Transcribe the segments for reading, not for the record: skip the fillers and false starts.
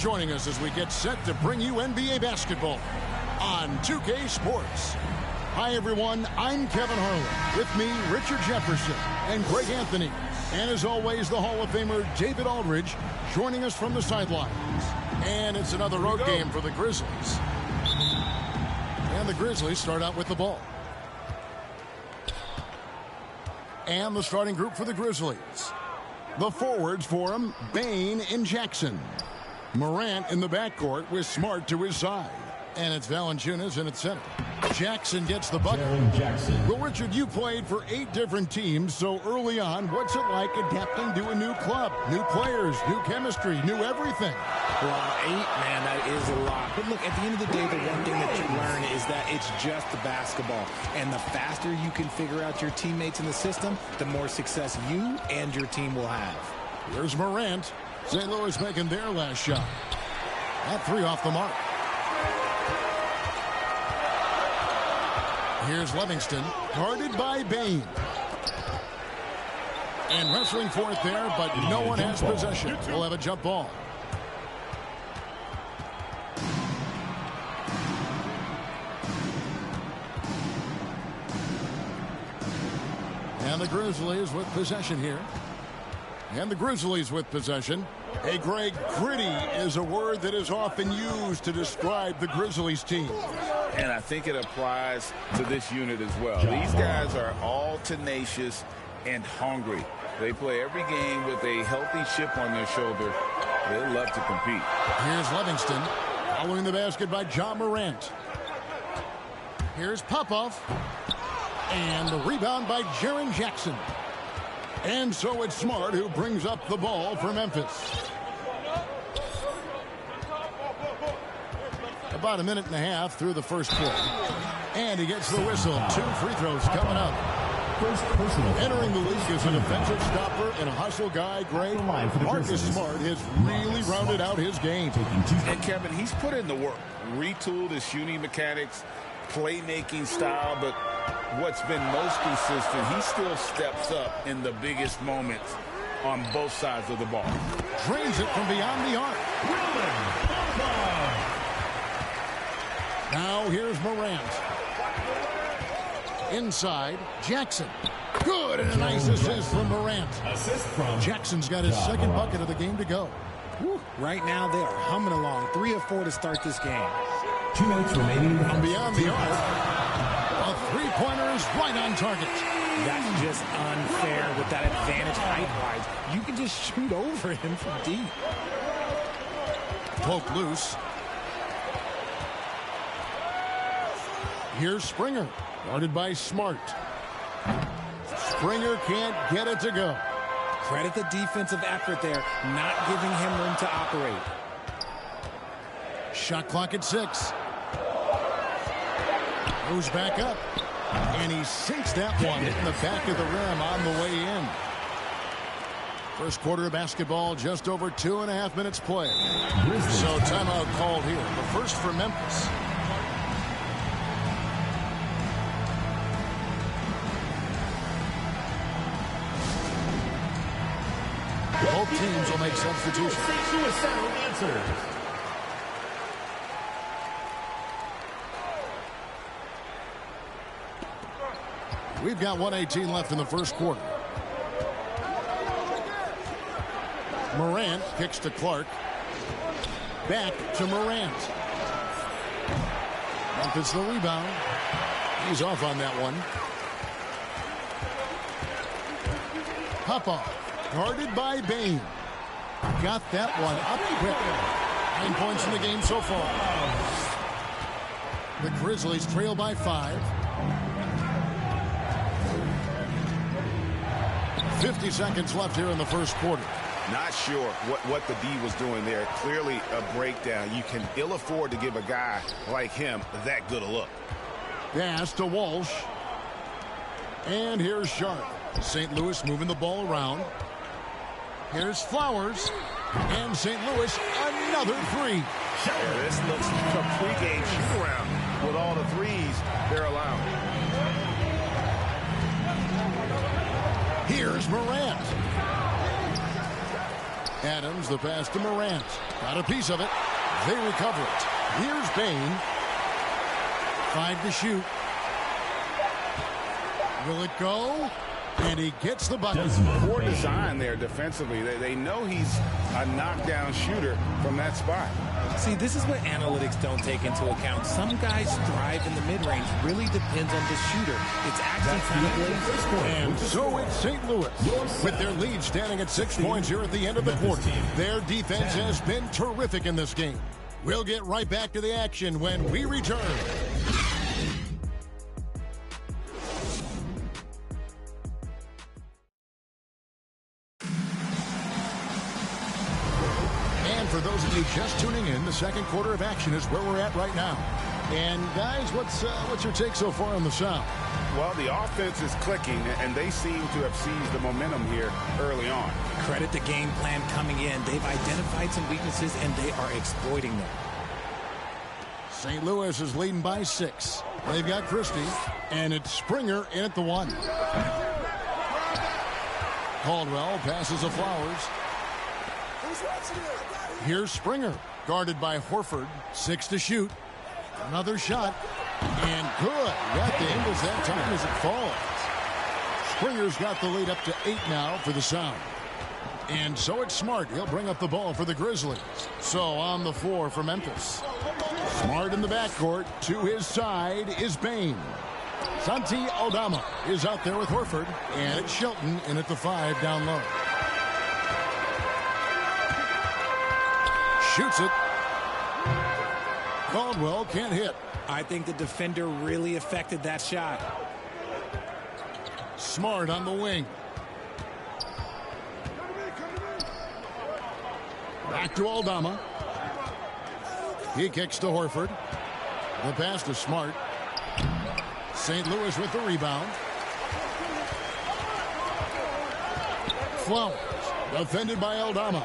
joining us as we get set to bring you NBA basketball on 2K Sports. Hi, everyone. I'm Kevin Harlan. With me, Richard Jefferson and Greg Anthony. And as always, the Hall of Famer David Aldridge joining us from the sidelines. And it's another road game for the Grizzlies. And the Grizzlies start out with the ball. And the starting group for the Grizzlies. The forwards for him, Bane and Jackson. Morant in the backcourt with Smart to his side. And it's Valanciunas in its center. Jackson gets the bucket. Well, Richard, you played for 8 different teams, so early on, what's it like adapting to a new club? New players, new chemistry, new everything. Well, 8, man, that is a lot. But look, at the end of the day, the one thing that you learn is that it's just the basketball. And the faster you can figure out your teammates in the system, the more success you and your team will have. Here's Morant. St. Louis making their last shot. That 3 off the mark. Here's Livingston, guarded by Bane. And wrestling for it there, but no one has possession. We'll have a jump ball. And the Grizzlies with possession here. And the Grizzlies with possession. Hey, Greg, gritty is a word that is often used to describe the Grizzlies team. And I think it applies to this unit as well. These guys are all tenacious and hungry. They play every game with a healthy chip on their shoulder. They love to compete. Here's Livingston, following the basket by John Morant. Here's Popov. And the rebound by Jaren Jackson. And so it's Smart who brings up the ball for Memphis. About a minute and a half through the first quarter. And he gets the whistle. 2 free throws coming up. Entering the league as a defensive stopper and a hustle guy, Greg, Marcus Smart has really rounded out his game. And Kevin, he's put in the work. Retooled his shooting mechanics, playmaking style, but what's been most consistent, he still steps up in the biggest moments on both sides of the ball. Drains it from beyond the arc. Now here's Morant. Inside, Jackson. Good, and a nice assist from Morant. Jackson's got his second bucket of the game to go. Whew. Right now, they are humming along. 3 of 4 to start this game. 2 minutes remaining. From beyond the arc, a three-pointer is right on target. That's just unfair with that advantage height-wise. You can just shoot over him from deep. Poke loose. Here's Springer, guarded by Smart. Springer can't get it to go. Credit the defensive effort there, not giving him room to operate. Shot clock at 6. Goes back up. And he sinks that one in the back of the rim on the way in. First quarter of basketball, just over 2.5 minutes play. So timeout called here. The first for Memphis. Both teams will make substitutions. We've got 1:18 left in the first quarter. Morant kicks to Clark. Back to Morant. Memphis the rebound. He's off on that one. Popov, guarded by Bane. Got that one up quick. 9 points in the game so far. The Grizzlies trail by 5. 50 seconds left here in the first quarter. Not sure what the D was doing there. Clearly a breakdown. You can ill afford to give a guy like him that good a look. Pass to Walsh. And here's Sharp. St. Louis moving the ball around. Here's Flowers. And St. Louis, another 3. Yeah, this looks like a pregame shoot-around with all the threes they're allowing. Here's Morant. Adams, the pass to Morant. Got a piece of it. They recover it. Here's Bain. 5 to shoot. Will it go? And he gets the bucket. Poor design there defensively. They know he's a knockdown shooter from that spot. See, this is what analytics don't take into account. Some guys thrive in the mid-range. Really depends on the shooter. It's actually kind of lazy. And so it's St. Louis with their lead standing at 6 points here at the end of the quarter. Their defense has been terrific in this game. We'll get right back to the action when we return. For those of you just tuning in, the second quarter of action is where we're at right now. And guys, what's your take so far on the South? Well, the offense is clicking, and they seem to have seized the momentum here early on. Credit the game plan coming in. They've identified some weaknesses, and they are exploiting them. St. Louis is leading by 6. They've got Christie, and it's Springer in at the 1. Caldwell passes to Flowers. Here's Springer, guarded by Horford. 6 to shoot. Another shot. And good. Got the angles that time as it falls. Springer's got the lead up to 8 now for the Sound. And so it's Smart. He'll bring up the ball for the Grizzlies. So on the floor for Memphis. Smart in the backcourt. To his side is Bain. Santi Aldama is out there with Horford. And it's Shelton in at the 5 down low. Shoots it. Caldwell can't hit. I think the defender really affected that shot. Smart on the wing. Back to Aldama. He kicks to Horford. The pass to Smart. St. Louis with the rebound. Flowers. Defended by Aldama.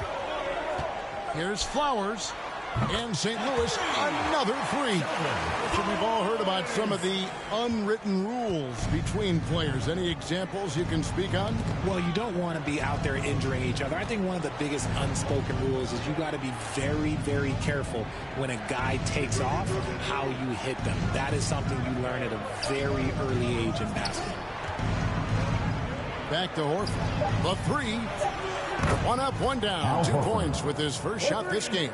Here's Flowers. And St. Louis, another 3. We've all heard about some of the unwritten rules between players. Any examples you can speak on? Well, you don't want to be out there injuring each other. I think one of the biggest unspoken rules is you got to be very, very careful when a guy takes off, how you hit them. That is something you learn at a very early age in basketball. Back to Horford. The 3. 1 up, 1 down. 2 points with his first shot this game.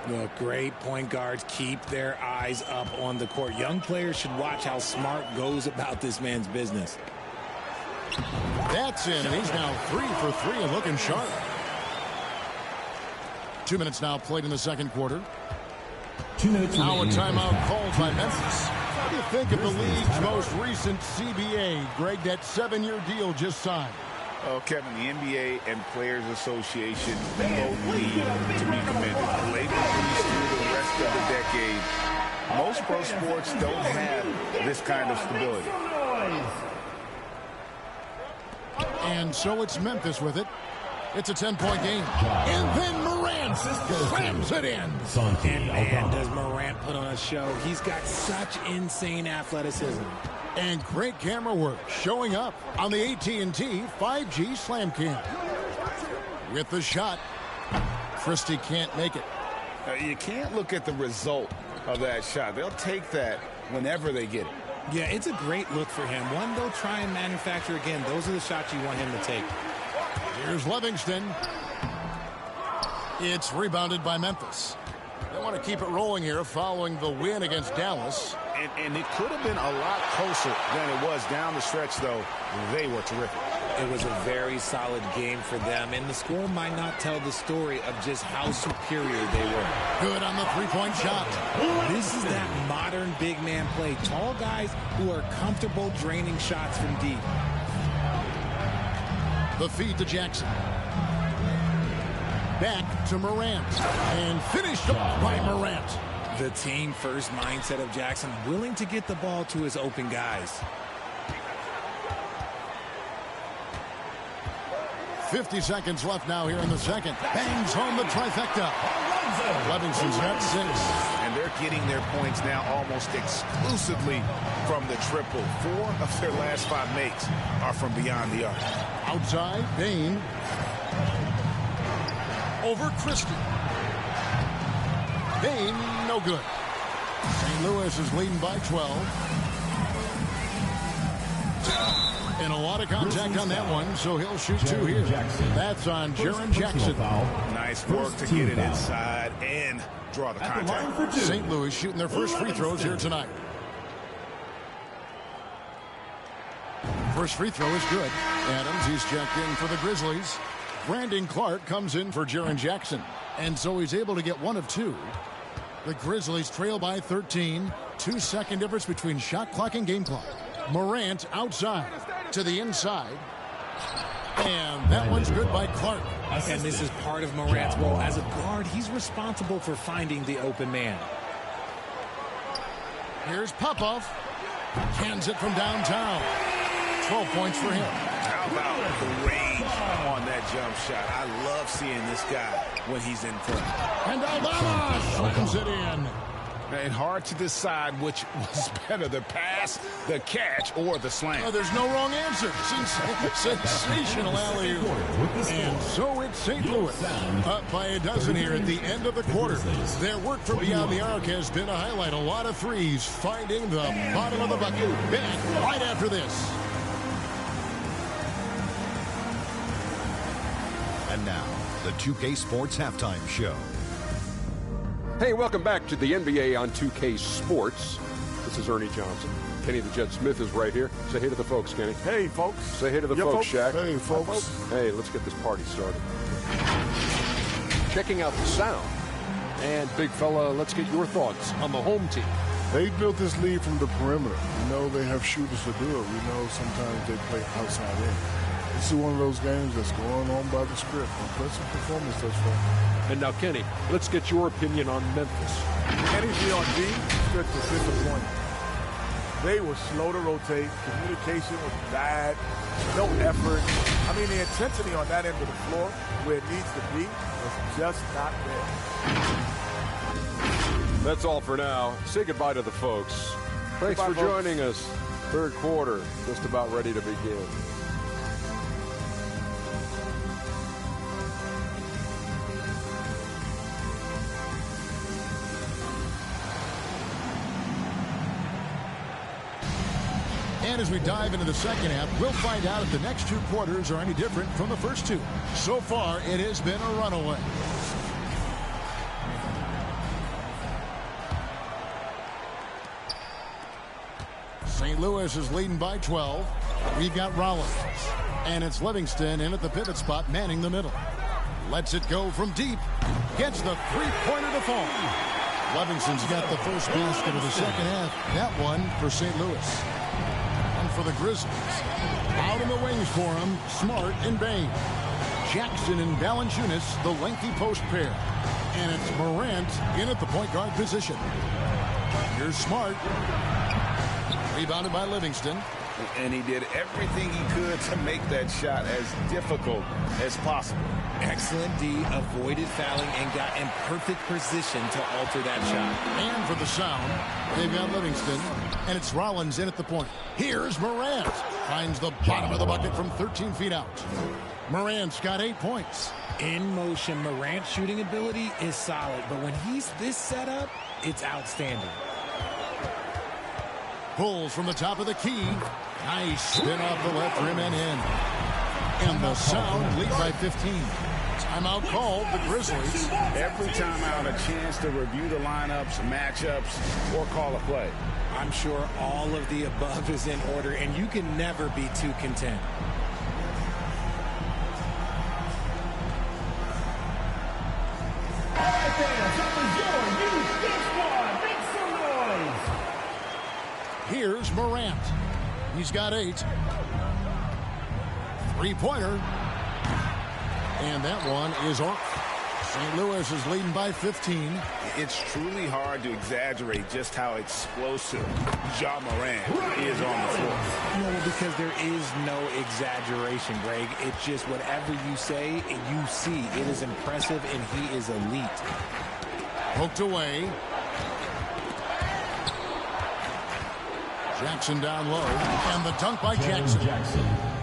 Look, great point guards keep their eyes up on the court. Young players should watch how Smart goes about this man's business. That's in, and he's now 3 for 3 and looking sharp. 2 minutes now played in the second quarter. 2 minutes. Now a timeout called by Memphis. What do you think of the league's most recent CBA? Greg, that 7-year deal just signed. Oh, Kevin, the NBA and Players Association both need to be commended. Labor peace through the rest of the decade. Most pro sports don't have this kind of stability. And so it's Memphis with it. It's a 10-point game. And then Morant slams it in. And man, does Morant put on a show. He's got such insane athleticism. And great camera work showing up on the AT&T 5G Slam Cam. With the shot, Christie can't make it. You can't look at the result of that shot. They'll take that whenever they get it. Yeah, it's a great look for him. One they'll try and manufacture again. Those are the shots you want him to take. Here's Livingston. It's rebounded by Memphis. They want to keep it rolling here following the win against Dallas. And it could have been a lot closer than it was down the stretch, though. They were terrific. It was a very solid game for them, and the score might not tell the story of just how superior they were. Good on the three-point shot. This is that modern big man play. Tall guys who are comfortable draining shots from deep. The feed to Jackson. Back to Morant. And finished off by Morant. The team-first mindset of Jackson, willing to get the ball to his open guys. 50 seconds left now here in the second. Bangs home the trifecta. Livingston's got 6. And they're getting their points now almost exclusively from the triple. 4 of their last 5 makes are from beyond the arc. Outside, Bain. over Christie. Bain, no good. St. Louis is leading by 12. And a lot of contact on that one, so he'll shoot two here. That's on Jaren Jackson. Nice work to get it inside and draw the contact. St. Louis shooting their first free throws here tonight. First free throw is good. Adams, he's checked in for the Grizzlies. Brandon Clark comes in for Jaren Jackson. And so he's able to get one of two. The Grizzlies trail by 13. 2-second difference between shot clock and game clock. Morant outside to the inside. And that one's good by Clark. And this is part of Morant's role. As a guard, he's responsible for finding the open man. Here's Popov. Cans it from downtown. 12 points for him. How about the range on that jump shot? I love seeing this guy when he's in front. And Aldama slams it in. And hard to decide which was better, the pass, the catch, or the slam. Oh, there's no wrong answer. Sensational alley-oop. And so it's St. Louis. Up by a dozen here at the end of the quarter. Their work from beyond the arc has been a highlight. A lot of threes finding the bottom of the bucket. Back right after this. And now, the 2K Sports Halftime Show. Hey, welcome back to the NBA on 2K Sports. This is Ernie Johnson. Kenny the Jet Smith is right here. Say hey to the folks, Kenny. Hey, folks. Say hey to the folks, Shaq. Hey, folks. Hey, let's get this party started. Checking out the sound. And, big fella, let's get your thoughts on the home team. They built this lead from the perimeter. We know they have shooters to do it. We know sometimes they play outside in. This is one of those games that's going on by the script. Impressive performance thus far. And now, Kenny, let's get your opinion on Memphis. Kenny's on D, strict was disappointing. They were slow to rotate. Communication was bad. No effort. I mean, the intensity on that end of the floor, where it needs to be, was just not there. That's all for now. Say goodbye to the folks. Thanks for joining us. Third quarter, just about ready to begin. And as we dive into the second half, we'll find out if the next two quarters are any different from the first two. So far, it has been a runaway. St. Louis is leading by 12. We've got Rollins. And it's Livingston in at the pivot spot, manning the middle. Lets it go from deep. Gets the three-pointer to fall. Livingston's got the first basket of the second half. That one for St. Louis. For the Grizzlies. Out in the wings for him, Smart and Bain. Jackson and Valanciunas, the lengthy post pair. And it's Morant in at the point guard position. Here's Smart. Rebounded by Livingston. And he did everything he could to make that shot as difficult as possible. Excellent D, avoided fouling and got in perfect position to alter that shot. And for the sound, they've got Livingston, and it's Rollins in at the point. Here's Morant. Finds the bottom of the bucket from 13 feet out. Morant's got 8 points. In motion, Morant's shooting ability is solid, but when he's this set up, it's outstanding. Pulls from the top of the key. Nice spin off the left rim and in. And the Sound lead by 15. Timeout called, the Grizzlies. Every timeout, a chance to review the lineups, matchups, or call a play. I'm sure all of the above is in order, and you can never be too content. All right, fans, that was your new Big Squad. Make some noise. Here's Morant. He's got 8. Three-pointer. And that one is off. St. Louis is leading by 15. It's truly hard to exaggerate just how explosive Ja Morant is on the floor. No, because there is no exaggeration, Greg. It's just whatever you say, you see. It is impressive, and he is elite. Poked away. Jackson down low, and the dunk by Jackson.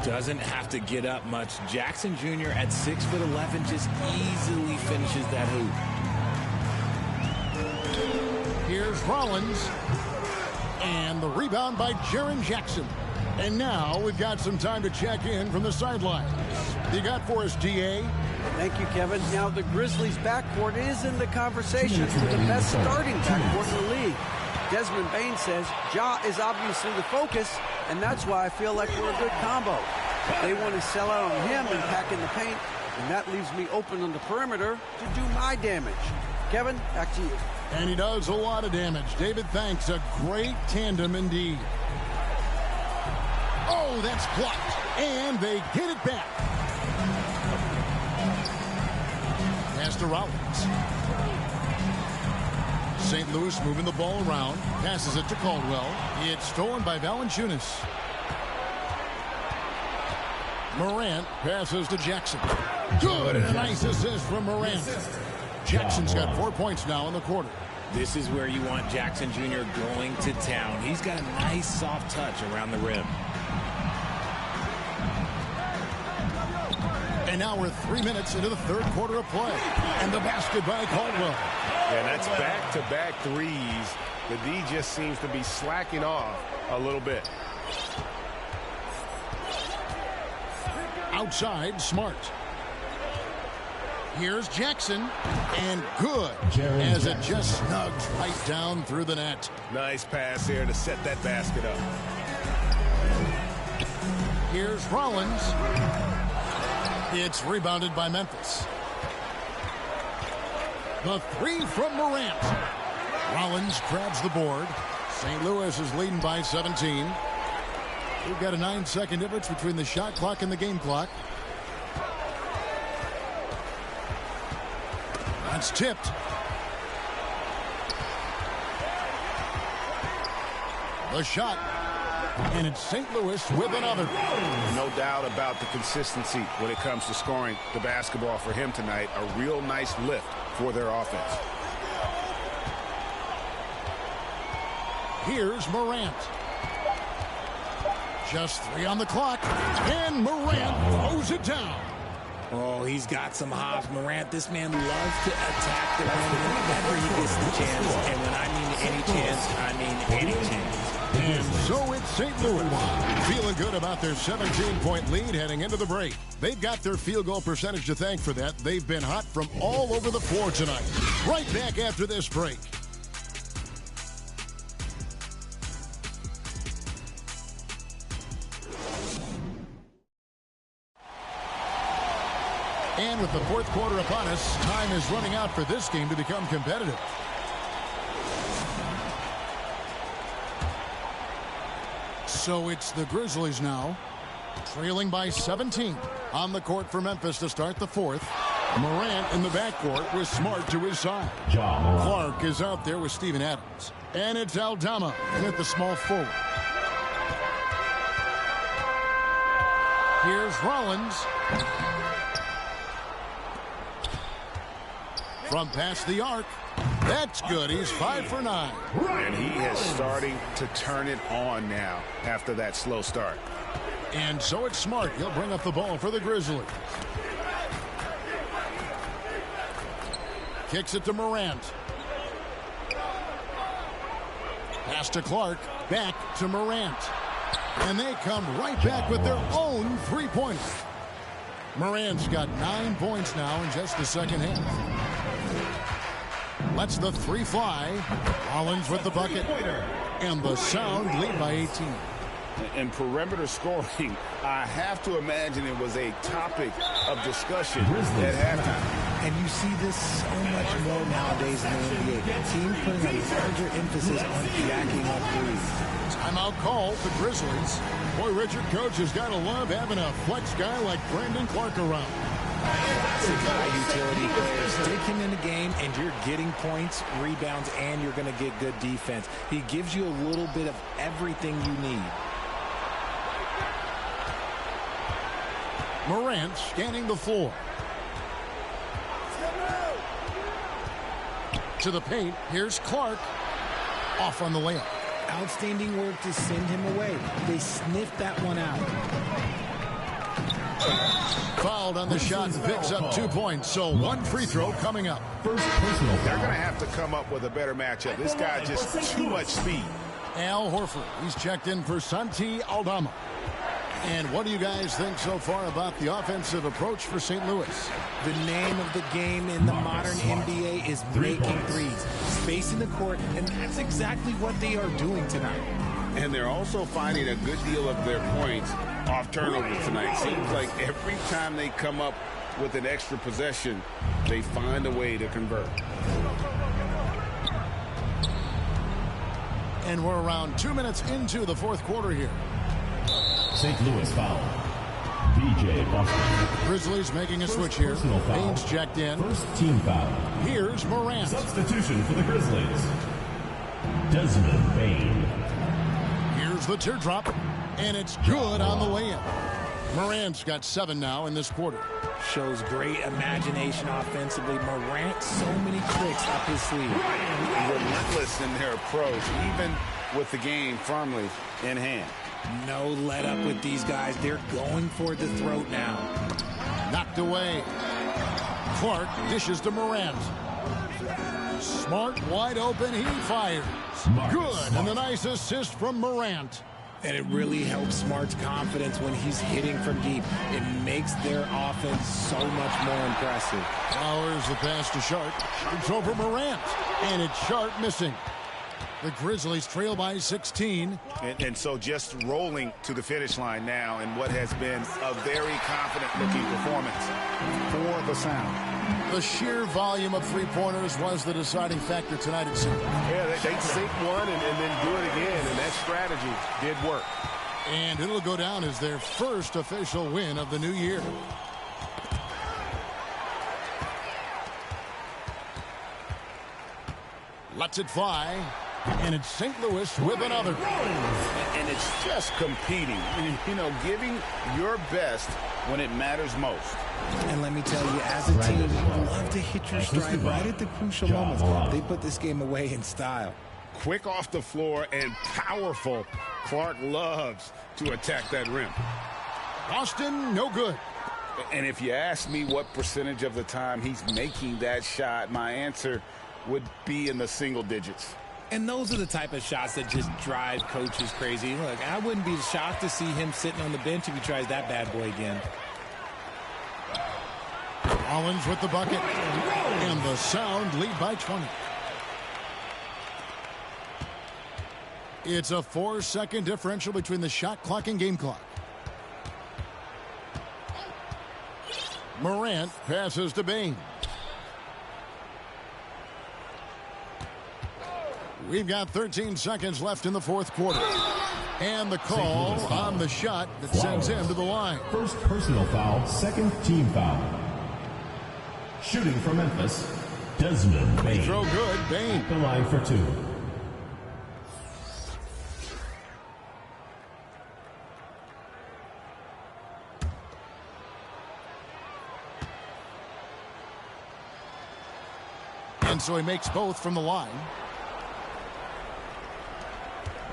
Doesn't have to get up much. Jackson Jr. at 6'11" just easily finishes that hoop. Here's Rollins, and the rebound by Jaren Jackson. And now we've got some time to check in from the sidelines. You got for us, DA? Thank you, Kevin. Now, the Grizzlies' backcourt is in the conversation for the best starting backcourt in the league. Desmond Bain says Ja is obviously the focus, and that's why I feel like we're a good combo. They want to sell out on him and pack in the paint, and that leaves me open on the perimeter to do my damage. Kevin, back to you. And he does a lot of damage. David, thanks. A great tandem indeed. Oh, that's blocked. And they get it back. Pass to Rollins. St. Louis moving the ball around. Passes it to Caldwell. It's stolen by Valanciunas. Morant passes to Jackson. Good. Nice assist from Morant. Jackson's got 4 points now in the quarter. This is where you want Jackson Jr. going to town. He's got a nice soft touch around the rim. And now we're 3 minutes into the third quarter of play. And the basket by Caldwell. Yeah, that's back-to-back threes. The D just seems to be slacking off a little bit. Outside, Smart. Here's Jackson, and good, as it just snugs right down through the net. Nice pass here to set that basket up. Here's Rollins. It's rebounded by Memphis. The three from Morant. Rollins grabs the board. St. Louis is leading by 17. We've got a 9-second difference between the shot clock and the game clock. That's tipped. The shot. And it's St. Louis with another. No doubt about the consistency when it comes to scoring the basketball for him tonight. A real nice lift for their offense. Here's Morant. Just 3 on the clock. And Morant throws it down. Oh, he's got some hops. Morant, this man loves to attack the rim whenever he gets the chance. And when I mean any chance, I mean any chance. And so it's St. Louis feeling good about their 17-point lead heading into the break. They've got their field goal percentage to thank for that. They've been hot from all over the floor tonight. Right back after this break. And with the fourth quarter upon us, time is running out for this game to become competitive. So it's the Grizzlies now, trailing by 17. On the court for Memphis to start the fourth. Morant in the backcourt with Smart to his side. Clark is out there with Steven Adams. And it's Aldama at the small forward. Here's Rollins. From past the arc. That's good. He's 5 for 9. And he is starting to turn it on now after that slow start. And so it's Smart. He'll bring up the ball for the Grizzlies. Kicks it to Morant. Pass to Clark. Back to Morant. And they come right back with their own three-pointer. Morant's got 9 points now in just the second half. Lets the three fly. Rollins with the bucket. And the Sound lead by 18. In perimeter scoring, I have to imagine it was a topic of discussion at halftime. And you see this so much more nowadays in the NBA. Teams putting a larger emphasis on jacking up threes. Timeout call the Grizzlies. Boy, Richard, coach has got to love having a flex guy like Brandon Clark around. Classic high utility player. Stick him in the game and you're getting points, rebounds, and you're going to get good defense. He gives you a little bit of everything you need. Morant scanning the floor. To the paint. Here's Clark. Off on the layup. Outstanding work to send him away. They sniffed that one out. Fouled on the shot and picks up 2 points. So 1 free throw coming up. They're going to have to come up with a better matchup. This guy just too much speed. Al Horford, he's checked in for Santi Aldama. And what do you guys think so far about the offensive approach for St. Louis? The name of the game in the modern NBA is making threes, spacing the court, and that's exactly what they are doing tonight. And they're also finding a good deal of their points off turnovers tonight. Seems like every time they come up with an extra possession, they find a way to convert. And we're around 2 minutes into the fourth quarter here. St. Louis foul. B.J. Boston. Grizzlies making a switch here. Baines checked in. First team foul. Here's Morant. Substitution for the Grizzlies. Desmond Bain. Here's the teardrop. And it's good on the way-in. Morant's got 7 now in this quarter. Shows great imagination offensively. Morant, so many tricks up his sleeve. Relentless in their approach, even with the game firmly in hand. No let up with these guys. They're going for the throat now. Knocked away. Clark dishes to Morant. Smart wide open. He fires. Good. And the nice assist from Morant. And it really helps Smart's confidence when he's hitting from deep. It makes their offense so much more impressive. Flowers the pass to Sharp. It's over Morant. And it's Sharp missing. The Grizzlies trail by 16. And so just rolling to the finish line now in what has been a very confident-looking performance for the Sound. The sheer volume of three-pointers was the deciding factor tonight, it seemed. Yeah, they sink one and then do it again, and that strategy did work. And it'll go down as their first official win of the new year. Lets it fly. And it's St. Louis with another. And it's just competing, you know, giving your best when it matters most. And let me tell you, as a team, you love to hit your stride right at the crucial moments. They put this game away in style. Quick off the floor and powerful. Clark loves to attack that rim. Boston, no good. And if you ask me what percentage of the time he's making that shot, my answer would be in the single digits. And those are the type of shots that just drive coaches crazy. Look, I wouldn't be shocked to see him sitting on the bench if he tries that bad boy again. Collins with the bucket. And the Sound lead by 20. It's a 4-second differential between the shot clock and game clock. Morant passes to Bain. We've got 13 seconds left in the fourth quarter. And the call on the shot that sends him to the line. First personal foul, second team foul. Shooting for Memphis, Desmond Bain. Throw good, Bain. The line for 2. And so he makes both from the line.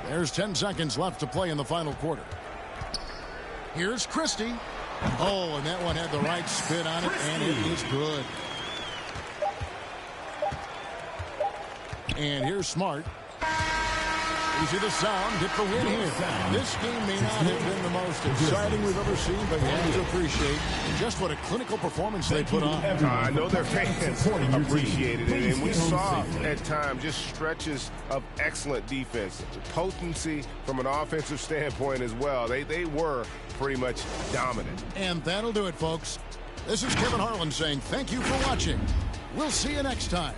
There's 10 seconds left to play in the final quarter. Here's Christie. Oh, and that one had the right spin on it, and it is good. And here's Smart. You see the Sound get the win here. This game may not have been the most exciting we've ever seen, but you have to appreciate just what a clinical performance they put on. I know their fans appreciated it, and we saw at times just stretches of excellent defense. Potency from an offensive standpoint as well. They were pretty much dominant. And that'll do it, folks. This is Kevin Harlan saying thank you for watching. We'll see you next time.